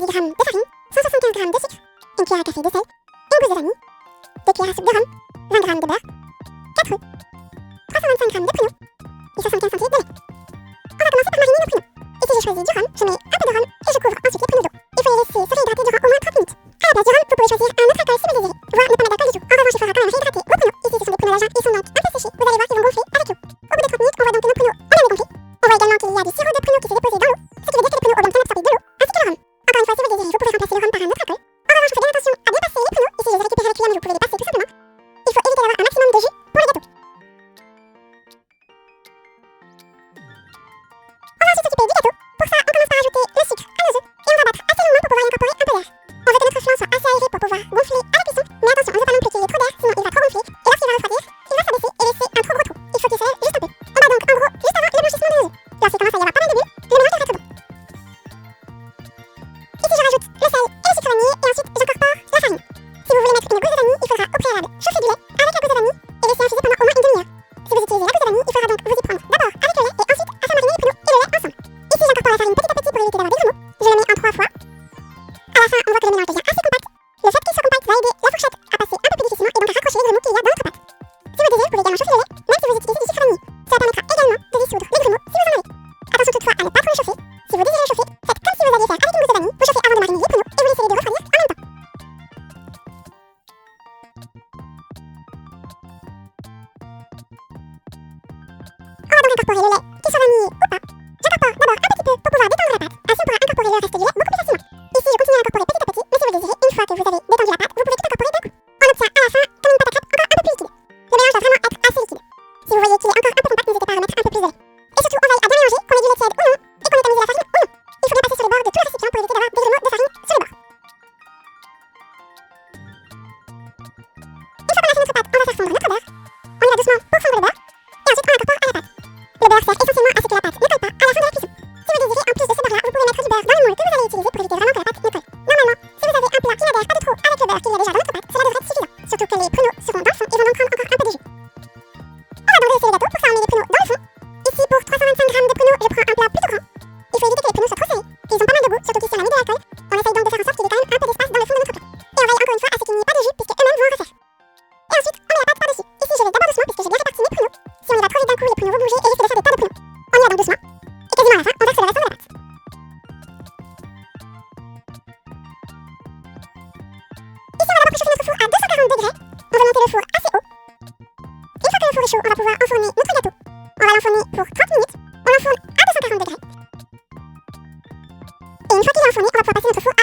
mg de farine, 175 g de sucre, une cuillère à café de sel, une gousse de vanille, 2 cuillères à soupe de rhum, 20 g de beurre, 4 œufs, 325 g de pruneaux et 75 cl de lait. On va commencer par mariner nos pruneaux. Ici j'ai choisi du rhum, je mets un peu de rhum et je couvre ensuite les pruneaux d'eau. Il faut les laisser se réhydrater durant au moins 30 minutes. À la place du rhum, vous pouvez choisir un autre alcool si vous désirez, voire ne pas mettre d'alcool du tout. En revanche, il faudra quand même réhydrater vos pruneaux. Ici ce sont des pruneaux d'argent, ils sont donc un peu séchés. Vous allez voir qu'ils vont gonfler avec l'eau. Au bout de 30 minutes, on voit donc que nos pruneaux ont bien dégonflé. On voit également qu'il y a du sirop de pruneaux qui s'est déposé dans l'eau, ce qui veut dire que les pruneaux ont bien absorbé de l'eau, ainsi que le rhum. Encore une fois, si vous le désirez, vous pouvez remplacer le rhum par un autre alcool. En revanche, faites bien attention à bien passer les pruneaux. Ici, je les ai récupérés avec cuillère, mais vous pouvez les passer tout simplement. Il faut éviter d'avoir un maximum de jus pour les gâteaux. On va ensuite s'occuper du gâteau. Pour ça, on commence par ajouter le sucre à nos œufs et on va battre assez longuement pour pouvoir y incorporer un peu d'air. On veut que notre flan soit assez aéré pour pouvoir gonfler à la cuisson, mais attention, on ne veut pas non plus qu'il y ait trop d'air, sinon il va trop gonfler et lorsqu'il va refroidir, il va s'abaisser et laisser un trop gros trou. Il faut qu'il se lève juste un peu. On va donc en gros juste avant le blanchissement de nos œufs. Lorsqu'il commence à y avoir pas mal de bulles, le mélange devrait être bon. Ici, je rajoute le sel et le sucre vanillé et ensuite j'incorpore la farine. Si vous voulez mettre une gousse de vanille, il faudra au préalable chauffer du lait avec la gousse de vanille et laisser infuser pendant au moins une demi-heure. Si vous utilisez la gousse de vanille, il faudra donc vous y prendre d'abord avec le lait et ensuite à faire mariner les pruneaux et le lait ensemble. Ici, j'incorpore la farine petit à petit pour éviter d'avoir des grumeaux. Je le mets en 3 fois. À la fin, on voit que le mélange devient assez compact. Le fait qu'il soit compact va aider la fourchette à passer un peu plus difficilement et donc à raccrocher les grumeaux qu'il y a dans notre pâte. Si vous désirez, vous pouvez également chauffer le lait, même si vous utilisez du sucre vanillé. Cela permettra également de dissoudre les grumeaux si vous en avez. Attention toutefois à ne pas trop le chauffer. Si vous désirez le chauffer, faites comme si vous alliez faire avec une gousse de vanille. Vous chauffez avant de mariner les pruneaux et vous laissez les deux refroidir en même temps. On va donc incorporer le lait, qu'il soit vanillé ou pas. J'incorpore d'abord un petit peu pour pouvoir détendre la pâte. Ainsi on pourra incorporer le reste du lait beaucoup plus facilement. Ici je continue à incorporer petit à petit, mais si vous le désirez, une fois que vous avez détendu la pâte, vous pouvez tout incorporer d'un coup. On obtient à la fin comme une pâte à crêpes encore un peu plus liquide. Le mélange doit vraiment être assez liquide. Si vous voyez qu'il est encore un peu compact, n'hésitez pas à remettre un peu plus de lait. Et surtout, on veille à bien mélanger, qu'on ait du lait tiède ou non, et qu'on ait tamisé la farine ou non. Il faut bien passer sur les bords de tout le récipient pour éviter d'avoir des grumeaux de farine sur les bords. Une fois qu'on a fait notre pâte, on va faire fondre notre beurre. On y va doucement pour fondre le beurre, et ensuite on l'incorpore à la pâte. Le beurre sert essentiellement à ce que la pâte ne colle pas à la fin de la cuisson. Si vous désirez, en plus de ce beurre-là, vous pouvez mettre du beurre dans le moule que vous allez utiliser pour éviter vraiment que la pâte ne colle. Normalement, si vous avez un plat qui n'adhère pas de trop avec le beurre qu'il y a déjà dans notre pâte, cela devrait être suffisant. Surtout que les pruneaux seront dans le fond et vont donc prendre encore un peu de jus. On va donc dresser le gâteau, pour ça on met les pruneaux dans le fond. Ici, pour 325 g de pruneaux, je prends un plat plutôt grand. Il faut éviter que les pruneaux soient trop serrés. Ils ont pas mal de goût, surtout qu'ici on a mis de l'alcool. On essaye donc de faire en sorte qu'il y ait quand même un peu d'espace dans le fond de notre plat. Et on veille encore une fois à ce qu'il n'y ait pas de jus puisque eux-mêmes vont en refaire. Et ensuite, on met la pâte par-dessus. Ici, je vais d'abord doucement puisque j'ai bien réparti mes pruneaux. Si on y va trop vite d'un coup, les pruneaux vont bouger et risquent de faire des tas de pruneaux. On y va donc doucement. Et quasiment à la fin, on verse le restant de la pâte. Ici, on va d'abord préchauffer notre four à 240 degrés. On va monter le four assez haut. Une fois que le four est chaud, on va pouvoir enfourner notre gâteau. On va l'enfourner pour 30 minutes. On l'enfourne à 240 degrés. Et une fois qu'il est enfourné, on va pouvoir passer notre four